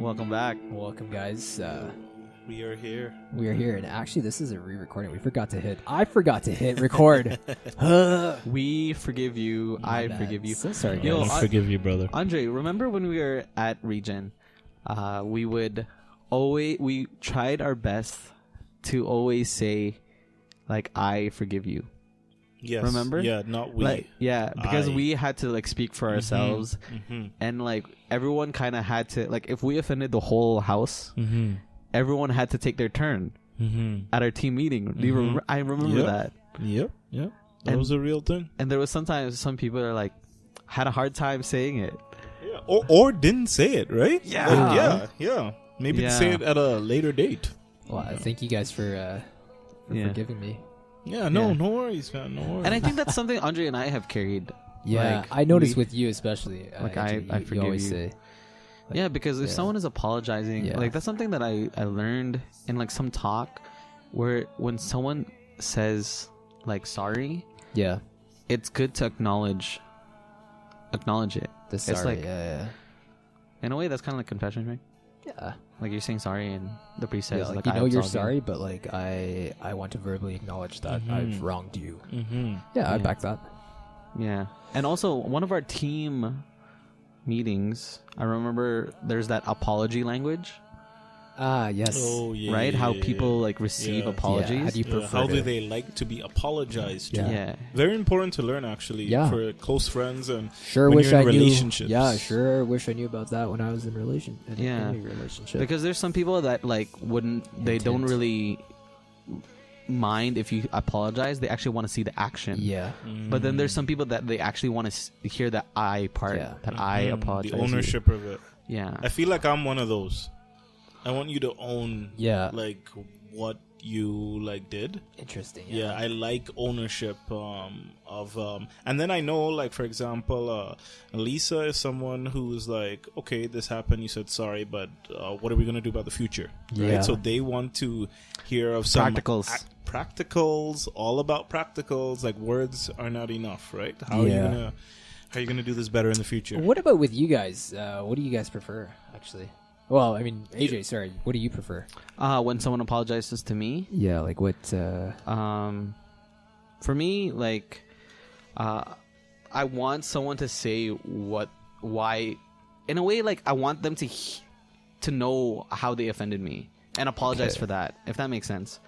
Welcome back. Welcome, guys. We are here. We are here, and actually, this is a re-recording. I forgot to hit record. We forgive you. I forgive you. So sorry, guys. Yo, I forgive you, brother. Andre, remember when we were at Regen? We tried our best to always say, like, I forgive you. Yes. Remember? Yeah, not we. Like, yeah, because I. we had to like speak for ourselves, and like everyone kind of had to, like, if we offended the whole house, everyone had to take their turn at our team meeting. Do you remember? I remember that. Yep. That was a real thing. And there was sometimes some people are like had a hard time saying it. Yeah. Or didn't say it, right? Yeah. Yeah. Maybe Yeah. say it at a later date. Well, thank you guys for forgiving me. Yeah, no worries, man. No worries. And I think that's something Andre and I have carried. Yeah, Like, I noticed with you especially. Like, Andrew, I you forgive always you. say. Like, Yeah, because if yeah. someone is apologizing, Yeah. like that's something that I learned in like some talk where when someone says like sorry, Yeah, it's good to acknowledge it. the sorry. It's like, yeah. in a way, that's kind of like confession, right? Yeah. Like you're saying sorry, and the priest says, Yeah, like, you I know you're absolve you. sorry, but like I want to verbally acknowledge that I've wronged you. Yeah, I Yeah. back that. Yeah, and also one of our team meetings, I remember there's that apology language, Ah, yes. Oh, yeah. right? How yeah, people yeah. like receive Yeah. apologies. Yeah, how do you Yeah, prefer how to- do they like to be apologized to? Yeah. Yeah. Very important to learn, actually, Yeah. for close friends and Sure when wish you're I in knew. relationships. Yeah, sure wish I knew about that when I was in Yeah. any relationship. Because there's some people that like they don't Intent. really mind if you apologize. They actually want to see the action. Yeah. But then there's some people that they actually want to hear the I part. Yeah. That I apologize. The ownership of it. Yeah. I feel like I'm one of those. I want you to own, Yeah. like, what you like did. Interesting. Yeah, I like ownership and then I know, like, for example, Lisa is someone who's like, okay, this happened, you said sorry, but what are we gonna do about the future? Yeah. Right? So they want to hear of some Practicals. practicals, all about practicals. Like, words are not enough, right? How Yeah. are you gonna do this better in the future? What about with you guys? What do you guys prefer, actually? Well, I mean, AJ, sorry. What do you prefer? When someone apologizes to me, Yeah, like what? for me, like, I want someone to say why, in a way, like I want them to know how they offended me and apologize Okay. for that, if that makes sense.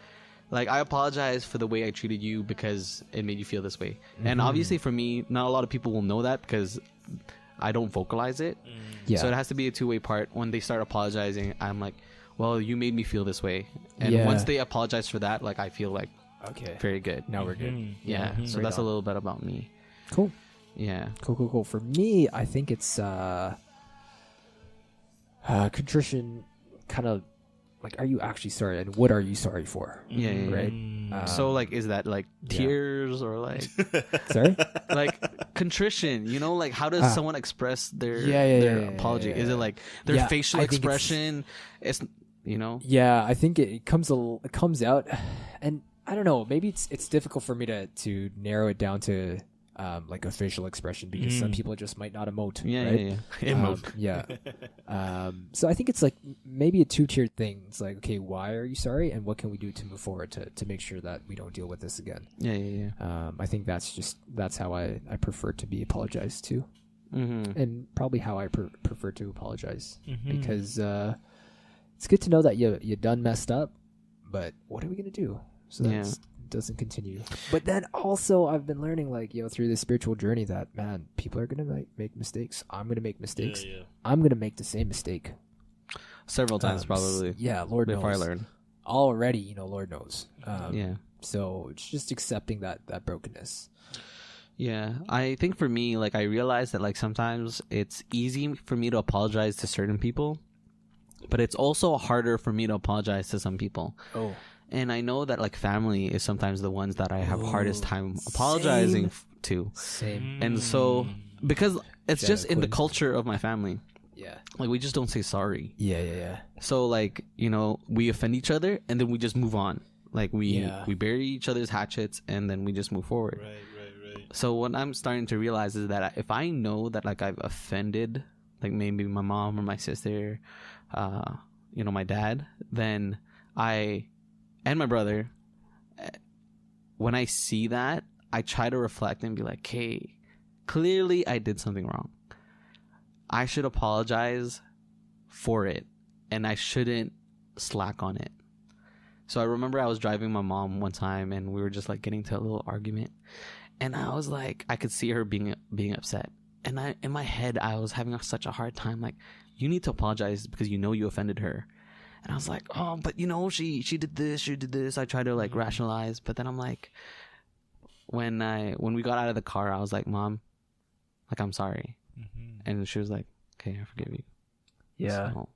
Like, I apologize for the way I treated you because it made you feel this way. And obviously for me, not a lot of people will know that because I don't vocalize it. Yeah. So it has to be a two-way part. When they start apologizing, I'm like, well, you made me feel this way. And Yeah. once they apologize for that, like, I feel like Okay. very good. Now we're good. Yeah. So Right that's a on. little bit about me. Cool. Yeah. Cool. For me, I think it's contrition, kind of like, are you actually sorry, and what are you sorry for? Yeah. yeah, Right. yeah. So, like, is that like yeah. tears or like Sorry. like contrition? You know, like how does someone express their Yeah, apology? yeah. Is it like their Yeah, facial I think expression? It's you know. Yeah, I think it comes out, and I don't know. Maybe it's difficult for me to narrow it down to like a facial expression because some people just might not emote. Yeah, right? yeah. Emote. Yeah. So I think it's like maybe a two-tiered thing. It's like, okay, why are you sorry, and what can we do to move forward to make sure that we don't deal with this again? Yeah. I think that's how I prefer to be apologized to, Mm-hmm. and probably how I prefer to apologize because it's good to know that you done messed up, but what are we gonna do so that Yeah. it doesn't continue? But then also I've been learning, like, through this spiritual journey, that, man, people are gonna make mistakes. I'm gonna make mistakes. Yeah. I'm gonna make the same mistake Several times probably. Yeah, Lord Before knows. I learn. Already, Lord knows. Yeah. So it's just accepting that brokenness. Yeah, I think for me, like, I realize that, like, sometimes it's easy for me to apologize to certain people, but it's also harder for me to apologize to some people. Oh. And I know that, like, family is sometimes the ones that I have hardest time apologizing to. Same. And so, because it's Shout just out in the Quinn. culture of my family, Yeah. like, we just don't say sorry. Yeah. So, like, we offend each other and then we just move on. Like, we bury each other's hatchets and then we just move forward. Right. So what I'm starting to realize is that if I know that, like, I've offended like maybe my mom or my sister, my dad, then I and my brother, when I see that, I try to reflect and be like, hey, clearly I did something wrong. I should apologize for it, and I shouldn't slack on it. So I remember I was driving my mom one time, and we were just like getting to a little argument, and I was like, I could see her being upset, and in my head I was having such a hard time. Like, you need to apologize because you know you offended her. And I was like, oh, but she did this. I tried to like rationalize, but then I'm like, when we got out of the car, I was like, Mom, like, I'm sorry. And she was like, okay, I forgive you. Yeah. So,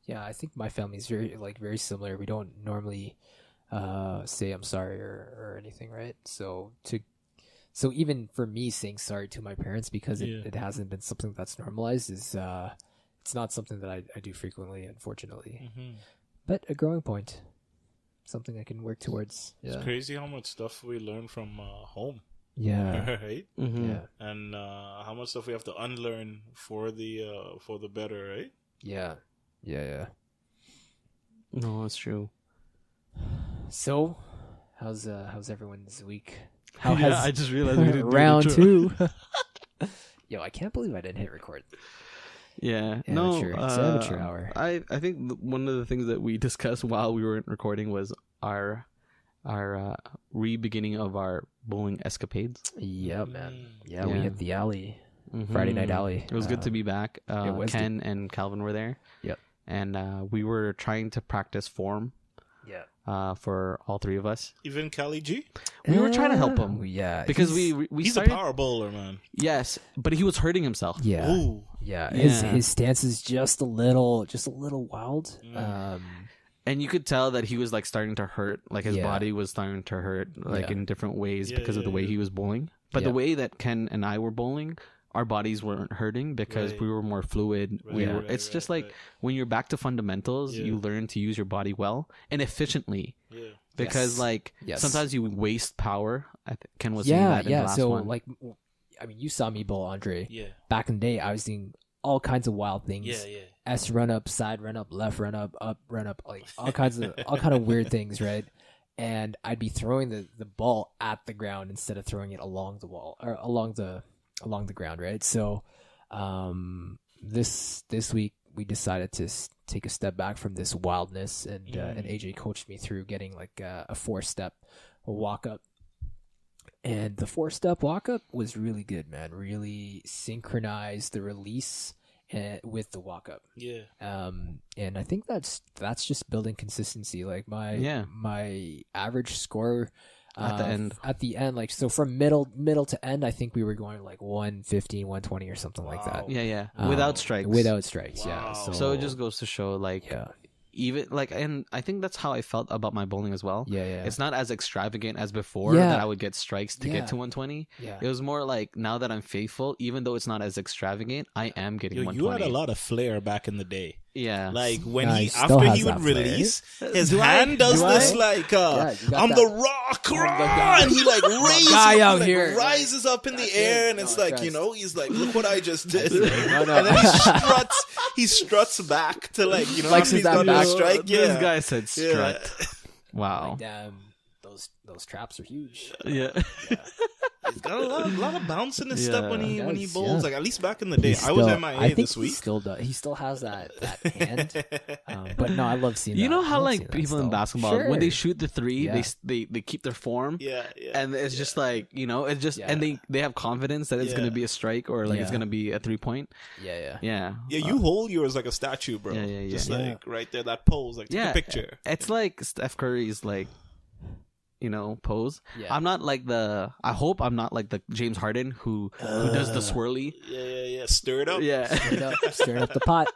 yeah, I think my family's very similar. We don't normally say I'm sorry or anything, right? So even for me saying sorry to my parents because it hasn't been something that's normalized is it's not something that I do frequently, unfortunately. But a growing point, something I can work towards. Yeah. It's crazy how much stuff we learn from home. Yeah. Right. Yeah. And how much stuff we have to unlearn for the better, right? Yeah. Yeah. no, that's true. So, how's everyone's week? I just realized we didn't do round the intro. 2? Yo, I can't believe I didn't hit record. Yeah, Amateur. no, It's amateur hour. I think one of the things that we discussed while we weren't recording was our re-beginning of our bowling escapades. Yeah, man. Yeah, Yeah. we hit the alley. Friday night alley. It was good to be back. it was Ken and Calvin were there. Yep. And we were trying to practice form. Yeah. For all three of us. Even Cali G? We were trying to help him. Yeah. Because we He's started, a power bowler, man. yes, but he was hurting himself. Yeah. Ooh. Yeah. Yeah. His stance is just a little wild. And you could tell that he was like starting to hurt, like his Yeah. body was starting to hurt, like Yeah. in different ways Yeah, because of the way yeah. he was bowling. But Yeah. the way that Ken and I were bowling, our bodies weren't hurting because Right. we were more fluid. Right, It's just right. like when you're back to fundamentals, Yeah. you learn to use your body well and efficiently. Yeah. Because Yes. like Yes. sometimes you waste power. Ken was saying Yeah, that in the yeah. last So one. like, I mean, you saw me bowl, Andre. Yeah. Back in the day, I was doing all kinds of wild things. Yeah. S run up, side run up, left run up run up, like all kinds of weird things, right? And I'd be throwing the ball at the ground instead of throwing it along the wall or along the ground, right? So, this week we decided to take a step back from this wildness, and AJ coached me through getting like a 4-step walk up. And the 4-step walk up was really good, man. Really synchronized the release with the walk up. Yeah. And I think that's just building consistency. Like my average score At the end. like, so from middle to end, I think we were going like 115, 120 or something like that. yeah. Without strikes. Without strikes, Wow. yeah. So it just goes to show like yeah. even like, and I think that's how I felt about my bowling as well. Yeah. It's not as extravagant as before Yeah. that I would get strikes to Yeah. get to 120. Yeah. It was more like now that I'm faithful, even though it's not as extravagant, I am getting Yo, 120. you had a lot of flair back in the day. Yeah. Like when Nah, he he still after has he would that flair. release, his Do I? hand does Do this I? like Yeah, you got I'm that. the Rock, guy. and he like raises, guy out he, like, here. rises up in the That's air, it. and it's No, like trust. he's like, look what I just did, No. and then he struts back to like Flexes after he's that done back. his strike. This Yeah, guy said Yeah. strut. Wow. Like, damn, those traps are huge. Yeah. He's got a lot of bounce in his Yeah. step when he Yes, bowls. yeah. Like at least back in the day, He's I was still- MIA I think this he week. still does. He still has that hand. But no, I love seeing. You that. know I how love like seeing that people in still. basketball Sure. when they shoot the three, Yeah. they keep their form. Yeah. And it's just like, it's just, and they have confidence that it's Yeah. going to be a strike or like it's Yeah. going to be a 3-point. Yeah. Yeah. Yeah, you hold yours like a statue, bro. Yeah. Just Yeah. like right there, that pose. Like take Yeah. a picture. It's like Steph Curry's like, pose. Yeah. I'm not like I hope I'm not like the James Harden who does the swirly. Yeah. Stir it up. Yeah. Stirring up the pot.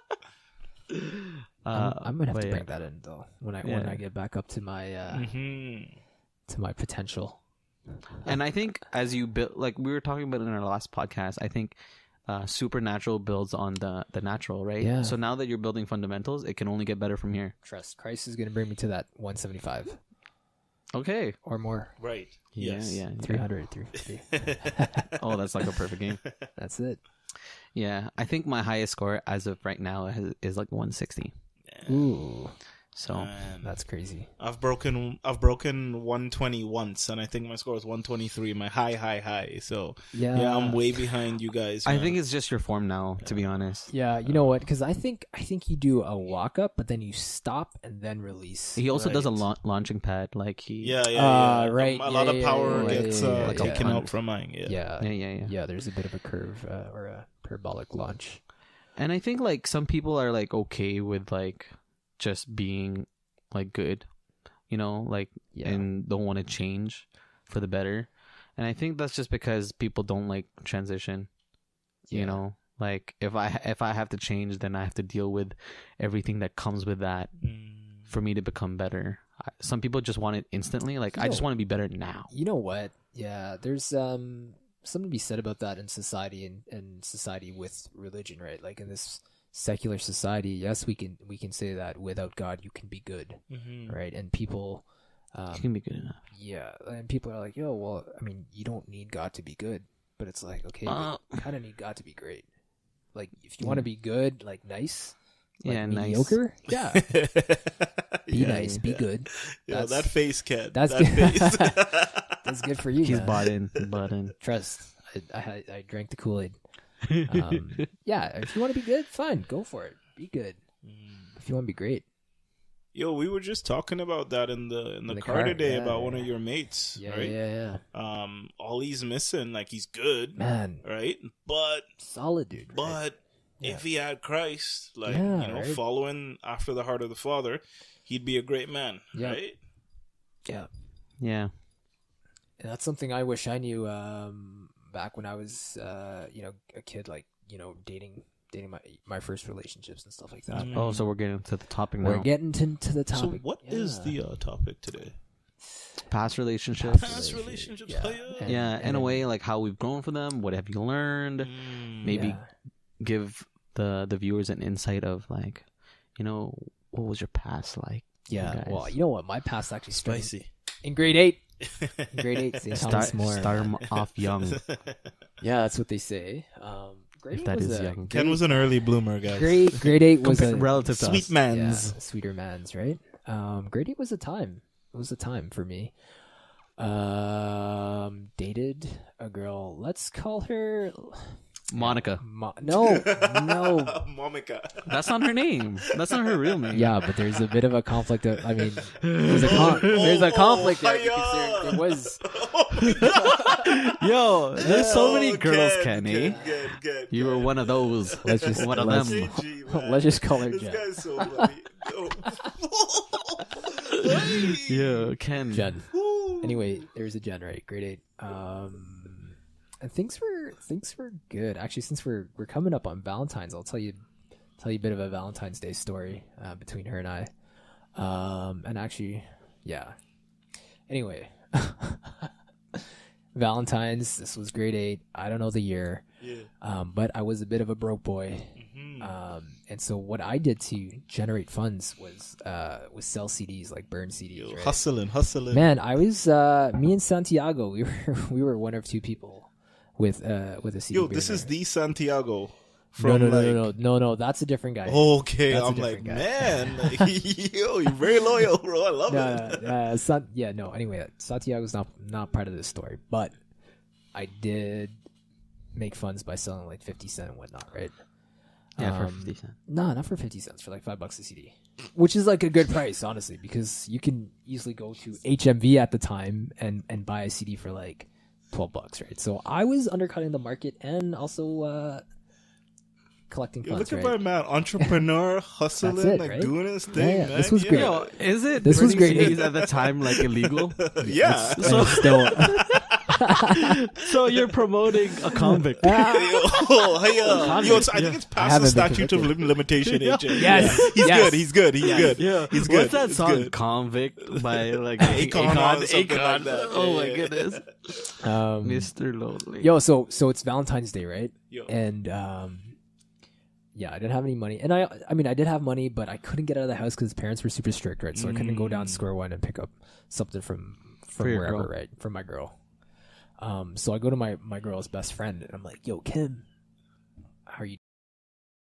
Uh, I'm gonna have but to yeah. bring that in though when Yeah. I get back up to my to my potential. And I think as you build, like we were talking about in our last podcast, I think supernatural builds on the natural, right? Yeah. So now that you're building fundamentals, it can only get better from here. Trust Christ is gonna bring me to that 175 Okay. or more. Right. Yeah, Yes. yeah. 300, 350. Oh, that's like a perfect game. That's it. Yeah, I think my highest score as of right now is like 160. Ooh, So Man. that's crazy. I've broken 120 once, and I think my score is 123. My high. So yeah, I'm way behind you guys. I man. think it's just your form now, to be honest. Yeah, you know what? Because I think you do a walk up, but then you stop and then release. He also does a Right. launching pad, like he. Yeah. Right. A lot of power Yeah, gets yeah, taken yeah. out from mine. Yeah. Yeah. There's a bit of a curve or a parabolic launch. And I think like some people are like okay with like just being like good, you know, like and don't want to change for the better. And I think that's just because people don't like transition. You know, like if I have to change, then I have to deal with everything that comes with that for me to become better. Some people just want it instantly. Like I just want to be better now. You know what? Yeah, there's something to be said about that in society and society with religion, right? Like in this secular society, yes, we can say that without God you can be good, right? And people You can be good enough. yeah, and people are like, yo, well, I mean, you don't need God to be good, but it's like, okay, but you kind of need God to be great. Like if you want to be good, like nice, like mediocre, yeah, be nice, be good. Yeah, that face, Ken. That's that good. face. That's good for you. He's man. bought in. Trust. I drank the Kool-Aid. Yeah, if you want to be good, fine, go for it. Be good. If you want to be great. Yo, we were just talking about that in the car today about one of your mates, right? Yeah. All he's missing, like he's good, Man, right? But solid dude. But if he had Christ, like right? following after the heart of the Father, he'd be a great man, right? Yeah. Yeah. And that's something I wish I knew back when I was a kid, like, dating my first relationships and stuff like that. Oh, so we're getting to the topic now. We're getting to the So topic. what is the topic today? Past relationships. Past relationships. Yeah. Yeah, in a way, like how we've grown from them. What have you learned? Maybe give the viewers an insight of like, what was your past like? Yeah. Well, you know what? My past actually started Spicy. in grade 8. Grade 8, Start them off young. Yeah, that's what they say. Grade If 8 that was is a- young. Ken was an early bloomer, guys. Grade 8 was a relative to Sweet us. man's. sweeter man's, right? Grade 8 was a time. It was a time for me. Dated a girl. Let's call her Monica. no. Monica. That's not her name. That's not her real name. Yeah, but there's a bit of a conflict. There's a conflict there because there was. Yo, there's so many girls, Kenny. Good. You were one of those. Let's just one of let's- them. Let's just call her This Jen. guy's so funny. Yeah, Ken. Jen. Anyway, there's a Jen, right? Grade 8. And things were good. Actually, since we're coming up on Valentine's, I'll tell you a bit of a Valentine's Day story between her and I. And actually, yeah. Anyway, Valentine's. This was grade 8. I don't know the year. Yeah. But I was a bit of a broke boy. And so what I did to generate funds was sell CDs, like burn CDs. Right? Hustling. Man, I was me and Santiago. We were one of two people with a CD. Yo, this is the Santiago. No. That's a different guy. Okay, That's a I'm like, different guy. man, yo, you're very loyal, bro. I love it. Anyway, Santiago's not part of this story, but I did make funds by selling like 50 cent and whatnot, right? Yeah, for 50 cents. No, not for 50 cents, for like $5 a CD, which is like a good price, honestly, because you can easily go to HMV at the time and buy a CD for like $12, right? So I was undercutting the market and also collecting Yo, funds. look at right? my man, entrepreneur, hustling, That's it, like right? doing his thing, Yeah, man. this was great. Yo, is it? This was burning great. CDs at the time like illegal? Yeah. So still, So you're promoting a convict. Yo, I think it's past the haven't been statute of convicted. limitation, AJ. Yes. He's Yes. good. He's good. He's good. Yeah, He's good. What's that It's song? good. Convict by like Akon or something like that. Oh my Yeah. goodness, Mr. Lonely. yo, so it's Valentine's Day, right? Yo. And yeah, I didn't have any money, and I mean I did have money, but I couldn't get out of the house because parents were super strict, right? So I couldn't go down to Square One and pick up something from your wherever, girl. right? From my girl. So I go to my girl's best friend, and I'm like, "Yo, Kim, how are you